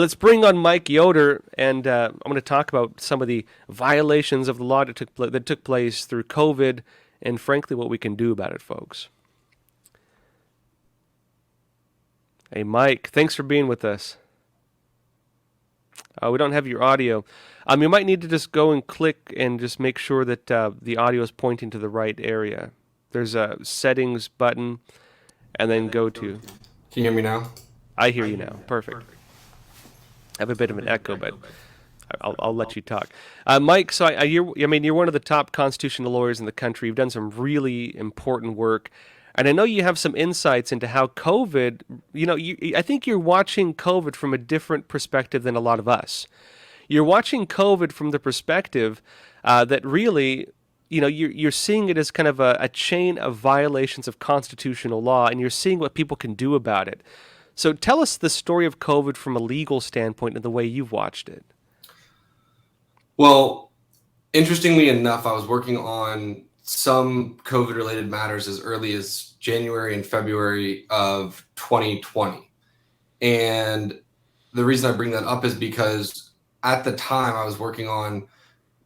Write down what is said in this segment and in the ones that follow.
Let's bring on Mike Yoder, and I'm going to talk about some of the violations of the law that took place through COVID, and frankly, what we can do about it, folks. Hey, Mike, thanks for being with us. We don't have your audio. You might need to just go and click and just make sure that the audio is pointing to the right area. There's a settings button, and then go to. Can you hear me now? I hear you now. Perfect. I have a bit of an echo, but I'll let you talk. Mike, so you're one of the top constitutional lawyers in the country. You've done some really important work. And I know you have some insights into how COVID, I think you're watching COVID from a different perspective than a lot of us. You're watching COVID from the perspective that really, you're seeing it as kind of a chain of violations of constitutional law, and you're seeing what people can do about it. So tell us the story of COVID from a legal standpoint and the way you've watched it. Well, interestingly enough, I was working on some COVID-related matters as early as January and February of 2020. And the reason I bring that up is because at the time I was working on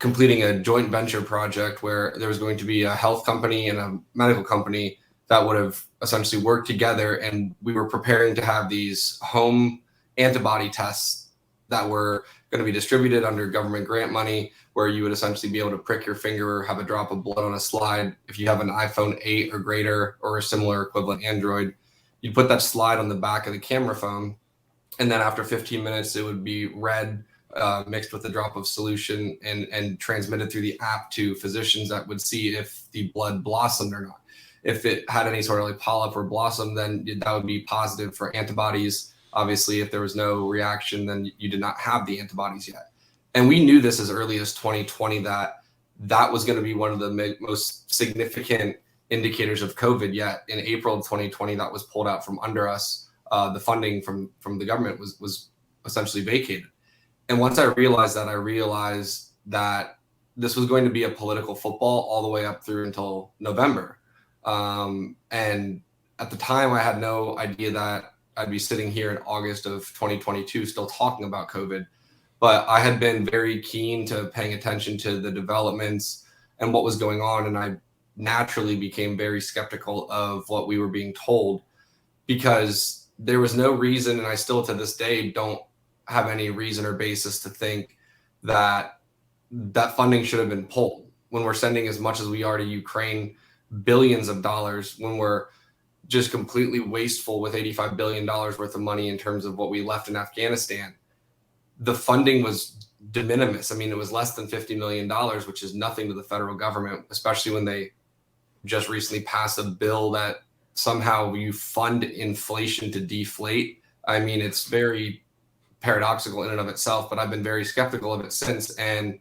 completing a joint venture project where there was going to be a health company and a medical company that would have essentially worked together. And we were preparing to have these home antibody tests that were going to be distributed under government grant money, where you would essentially be able to prick your finger or have a drop of blood on a slide. If you have an iPhone 8 or greater or a similar equivalent Android, you'd put that slide on the back of the camera phone. And then after 15 minutes, it would be read, mixed with a drop of solution and transmitted through the app to physicians that would see if the blood blossomed or not. If it had any sort of like polyp or blossom, then that would be positive for antibodies. Obviously, if there was no reaction, then you did not have the antibodies yet. And we knew this as early as 2020 that was going to be one of the most significant indicators of COVID. Yet in April of 2020, that was pulled out from under us. The funding from the government was essentially vacated. And once I realized that this was going to be a political football all the way up through until November. And at the time, I had no idea that I'd be sitting here in August of 2022 still talking about COVID. But I had been very keen to paying attention to the developments and what was going on. And I naturally became very skeptical of what we were being told, because there was no reason, and I still to this day don't have any reason or basis to think that that funding should have been pulled when we're sending as much as we are to Ukraine, billions of dollars, when we're just completely wasteful with $85 billion worth of money in terms of what we left in Afghanistan. The funding was de minimis. I mean, it was less than $50 million, which is nothing to the federal government, especially when they just recently passed a bill that somehow you fund inflation to deflate. I mean, it's very paradoxical in and of itself, but I've been very skeptical of it since. And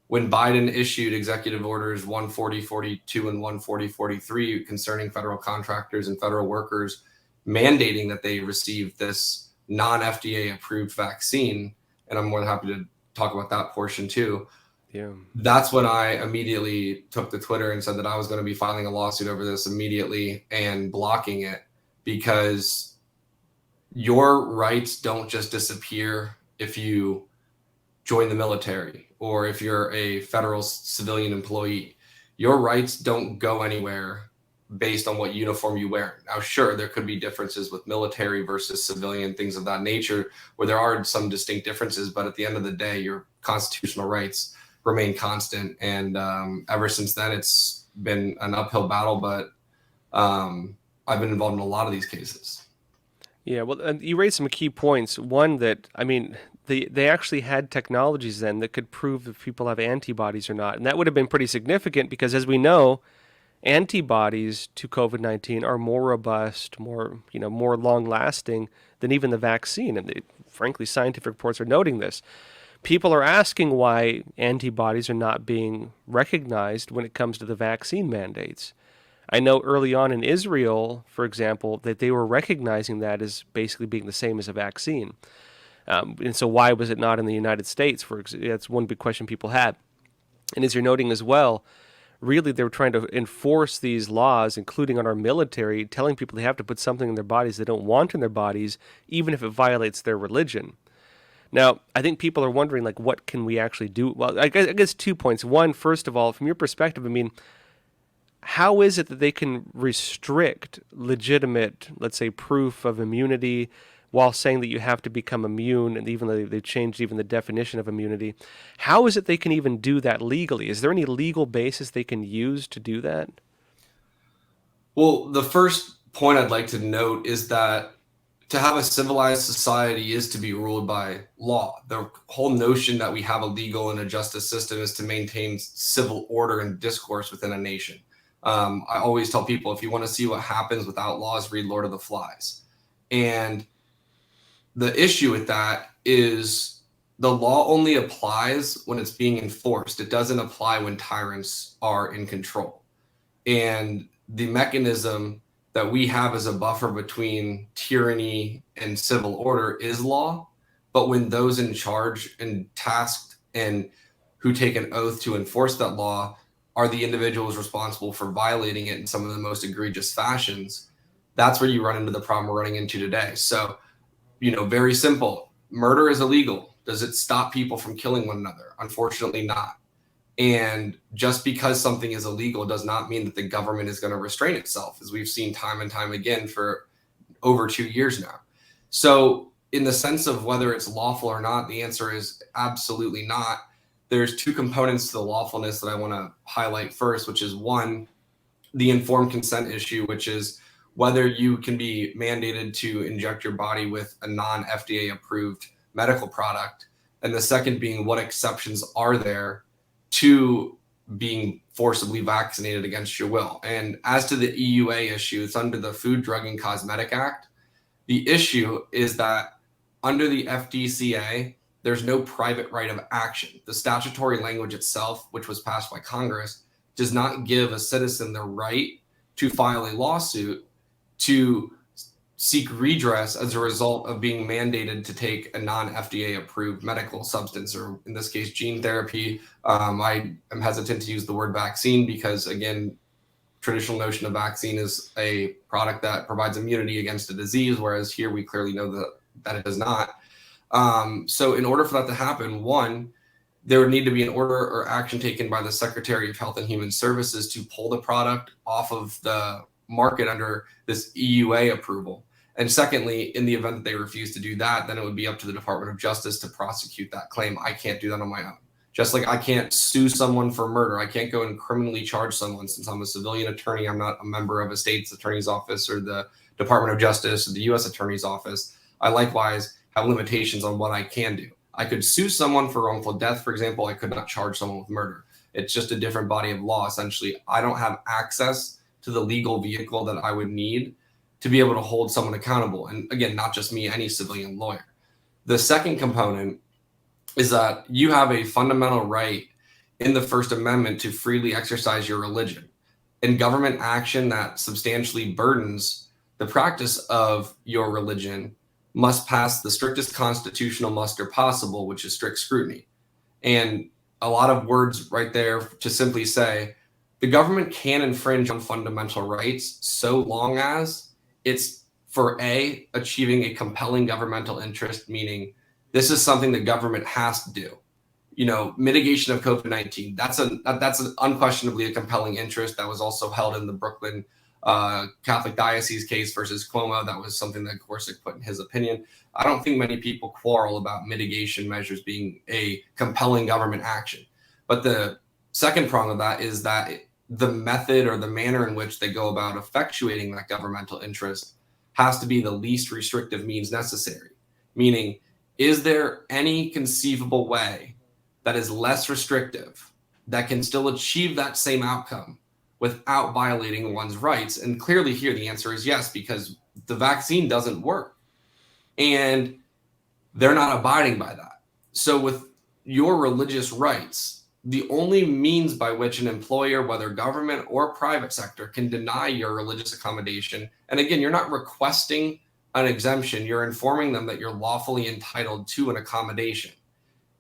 when Biden issued executive orders 14042 and 14043 concerning federal contractors and federal workers, mandating that they receive this non-FDA approved vaccine, and I'm more than happy to talk about that portion too. Yeah. That's when I immediately took to Twitter and said that I was going to be filing a lawsuit over this immediately and blocking it, because your rights don't just disappear if you join the military or if you're a federal civilian employee. Your rights don't go anywhere based on what uniform you wear. Now, sure, there could be differences with military versus civilian, things of that nature, where there are some distinct differences, but at the end of the day, your constitutional rights remain constant. And ever since then, it's been an uphill battle, but I've been involved in a lot of these cases. Yeah, well, and you raised some key points. One that, I mean, they actually had technologies then that could prove if people have antibodies or not. And that would have been pretty significant because, as we know, antibodies to COVID-19 are more robust, more long-lasting than even the vaccine. And frankly, scientific reports are noting this. People are asking why antibodies are not being recognized when it comes to the vaccine mandates. I know early on in Israel, for example, that they were recognizing that as basically being the same as a vaccine. And so why was it not in the United States? That's one big question people had. And as you're noting as well, really they were trying to enforce these laws, including on our military, telling people they have to put something in their bodies they don't want in their bodies, even if it violates their religion. Now, I think people are wondering, like, what can we actually do? Well, I guess 2 points. One, first of all, from your perspective, I mean, how is it that they can restrict legitimate, let's say, proof of immunity while saying that you have to become immune, and even though they've changed even the definition of immunity? How is it they can even do that legally? Is there any legal basis they can use to do that? Well, the first point I'd like to note is that to have a civilized society is to be ruled by law. The whole notion that we have a legal and a justice system is to maintain civil order and discourse within a nation. I always tell people, if you want to see what happens without laws, read Lord of the Flies. And the issue with that is the law only applies when it's being enforced. It doesn't apply when tyrants are in control. And the mechanism that we have as a buffer between tyranny and civil order is law. But when those in charge and tasked and who take an oath to enforce that law are the individuals responsible for violating it in some of the most egregious fashions, that's where you run into the problem we're running into today. So, very simple. Murder is illegal. Does it stop people from killing one another? Unfortunately, not. And just because something is illegal does not mean that the government is going to restrain itself, as we've seen time and time again for over 2 years now. So, in the sense of whether it's lawful or not, the answer is absolutely not. There's two components to the lawfulness that I want to highlight first, which is one, the informed consent issue, which is whether you can be mandated to inject your body with a non-FDA approved medical product. And the second being, what exceptions are there to being forcibly vaccinated against your will. And as to the EUA issue, it's under the Food, Drug, and Cosmetic Act. The issue is that under the FDCA, there's no private right of action. The statutory language itself, which was passed by Congress, does not give a citizen the right to file a lawsuit to seek redress as a result of being mandated to take a non-FDA approved medical substance, or in this case, gene therapy. I am hesitant to use the word vaccine because, again, traditional notion of vaccine is a product that provides immunity against a disease, whereas here we clearly know that it does not. So in order for that to happen, one, there would need to be an order or action taken by the Secretary of Health and Human Services to pull the product off of the market under this EUA approval. And secondly, in the event that they refuse to do that, then it would be up to the Department of Justice to prosecute that claim. I can't do that on my own. Just like I can't sue someone for murder. I can't go and criminally charge someone since I'm a civilian attorney. I'm not a member of a state's attorney's office or the Department of Justice or the U.S. Attorney's Office. I likewise have limitations on what I can do. I could sue someone for wrongful death, for example. I could not charge someone with murder. It's just a different body of law. Essentially, I don't have access to the legal vehicle that I would need to be able to hold someone accountable. And again, not just me, any civilian lawyer. The second component is that you have a fundamental right in the First Amendment to freely exercise your religion. And government action that substantially burdens the practice of your religion must pass the strictest constitutional muster possible, which is strict scrutiny. And a lot of words right there to simply say the government can infringe on fundamental rights so long as it's for achieving a compelling governmental interest, meaning this is something the government has to do. Mitigation of COVID-19. That's unquestionably a compelling interest. That was also held in the Brooklyn Catholic Diocese case versus Cuomo. That was something that Gorsuch put in his opinion. I don't think many people quarrel about mitigation measures being a compelling government action. But the second prong of that is that the method or the manner in which they go about effectuating that governmental interest has to be the least restrictive means necessary. Meaning, is there any conceivable way that is less restrictive that can still achieve that same outcome without violating one's rights? And clearly here the answer is yes, because the vaccine doesn't work and they're not abiding by that. So with your religious rights, the only means by which an employer, whether government or private sector, can deny your religious accommodation, and again, you're not requesting an exemption, you're informing them that you're lawfully entitled to an accommodation.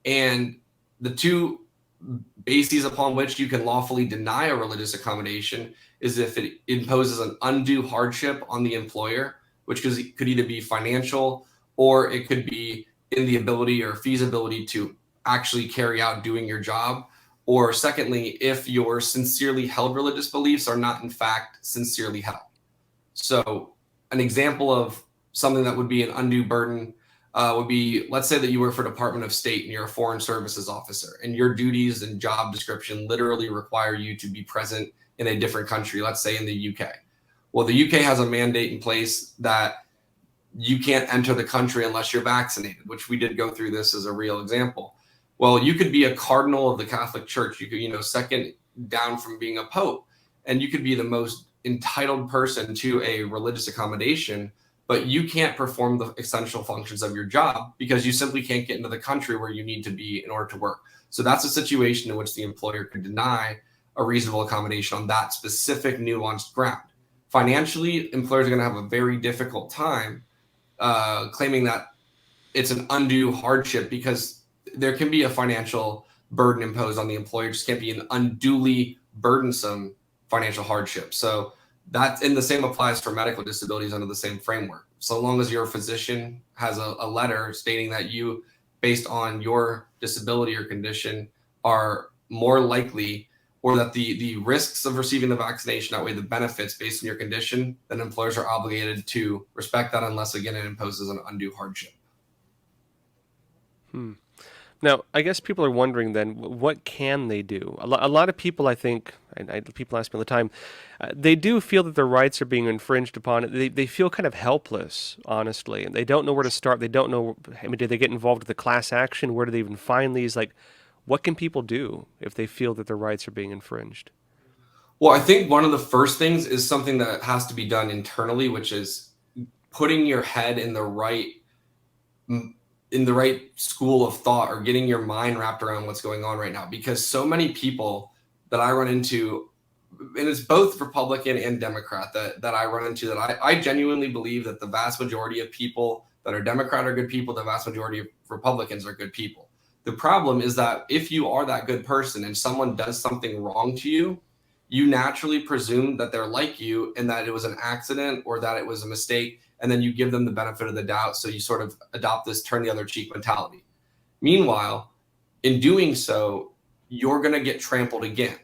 And the two bases upon which you can lawfully deny a religious accommodation is if it imposes an undue hardship on the employer, which could either be financial or it could be in the ability or feasibility to actually carry out doing your job, or secondly, if your sincerely held religious beliefs are not in fact sincerely held. So an example of something that would be an undue burden would be, let's say that you work for Department of State and you're a foreign services officer, and your duties and job description literally require you to be present in a different country, let's say in the UK. Well, the UK has a mandate in place that you can't enter the country unless you're vaccinated, which we did go through this as a real example. Well, you could be a cardinal of the Catholic Church. You could, second down from being a pope, and you could be the most entitled person to a religious accommodation, but you can't perform the essential functions of your job because you simply can't get into the country where you need to be in order to work. So that's a situation in which the employer could deny a reasonable accommodation on that specific nuanced ground. Financially, employers are going to have a very difficult time claiming that it's an undue hardship, because there can be a financial burden imposed on the employer. It just can't be an unduly burdensome financial hardship. So that, and the same applies for medical disabilities under the same framework. So long as your physician has a letter stating that you, based on your disability or condition, are more likely, or that the risks of receiving the vaccination outweigh the benefits based on your condition, then employers are obligated to respect that, unless, again, it imposes an undue hardship. Now, I guess people are wondering then, what can they do? A lot of people, I think, and people ask me all the time, they do feel that their rights are being infringed upon. They feel kind of helpless, honestly, and they don't know where to start. They don't know, I mean, do they get involved with the class action? Where do they even find these? Like, what can people do if they feel that their rights are being infringed? Well, I think one of the first things is something that has to be done internally, which is putting your head in the right school of thought, or getting your mind wrapped around what's going on right now. Because so many people that I run into, and it's both Republican and Democrat that I run into, that I genuinely believe that the vast majority of people that are Democrat are good people, the vast majority of Republicans are good people. The problem is that if you are that good person and someone does something wrong to you, you naturally presume that they're like you and that it was an accident or that it was a mistake, and then you give them the benefit of the doubt. So you sort of adopt this turn the other cheek mentality. Meanwhile, in doing so, you're going to get trampled again,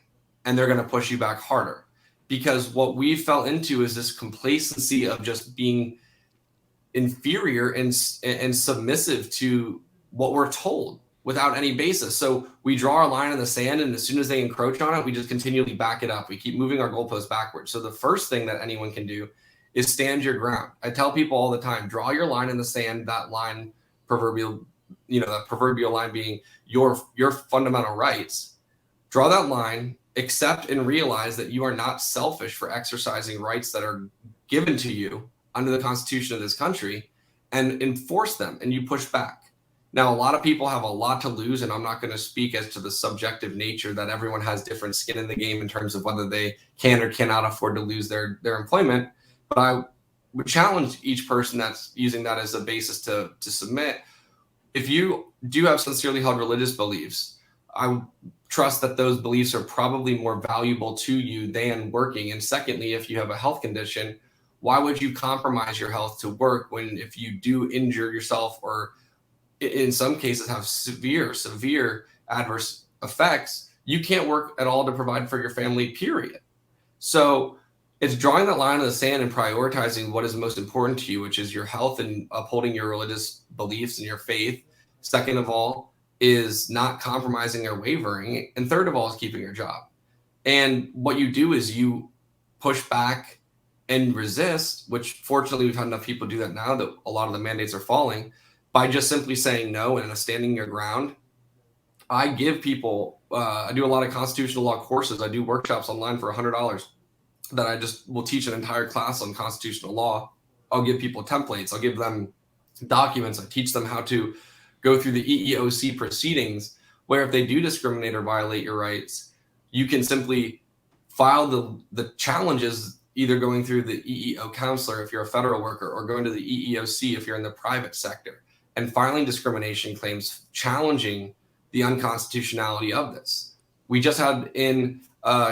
and they're going to push you back harder, because what we fell into is this complacency of just being inferior and submissive to what we're told without any basis. So we draw our line in the sand, and as soon as they encroach on it, we just continually back it up. We keep moving our goalposts backwards. So the first thing that anyone can do is stand your ground. I tell people all the time, draw your line in the sand, that line, that proverbial line being your fundamental rights. Draw that line, accept and realize that you are not selfish for exercising rights that are given to you under the Constitution of this country, and enforce them, and you push back. Now, a lot of people have a lot to lose, and I'm not going to speak as to the subjective nature that everyone has different skin in the game in terms of whether they can or cannot afford to lose their employment. But I would challenge each person that's using that as a basis to submit. If you do have sincerely held religious beliefs, I would trust that those beliefs are probably more valuable to you than working. And secondly, if you have a health condition, why would you compromise your health to work when, if you do injure yourself, or in some cases have severe adverse effects, you can't work at all to provide for your family, period. So it's drawing that line in the sand and prioritizing what is most important to you, which is your health and upholding your religious beliefs and your faith. Second of all is not compromising or wavering. And third of all is keeping your job. And what you do is you push back and resist, which fortunately we've had enough people do that now that a lot of the mandates are falling, by just simply saying no and standing your ground. I give people, I do a lot of constitutional law courses. I do workshops online for $100 that I just will teach an entire class on constitutional law. I'll give people templates. I'll give them documents. I teach them how to go through the EEOC proceedings, where if they do discriminate or violate your rights, you can simply file the challenges, either going through the EEO counselor if you're a federal worker, or going to the EEOC if you're in the private sector, and filing discrimination claims challenging the unconstitutionality of this. We just had in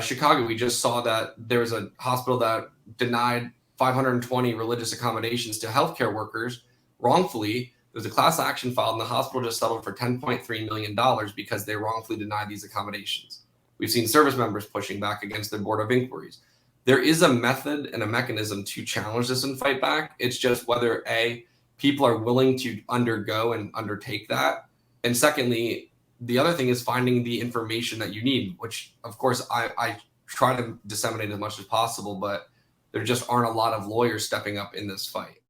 Chicago, we just saw that there was a hospital that denied 520 religious accommodations to healthcare workers wrongfully There's a class action filed, and the hospital just settled for $10.3 million because they wrongfully denied these accommodations. We've seen service members pushing back against their board of inquiries. There is a method and a mechanism to challenge this and fight back. It's just whether A, people are willing to undergo and undertake that. And secondly, the other thing is finding the information that you need, which of course I try to disseminate as much as possible, but there just aren't a lot of lawyers stepping up in this fight.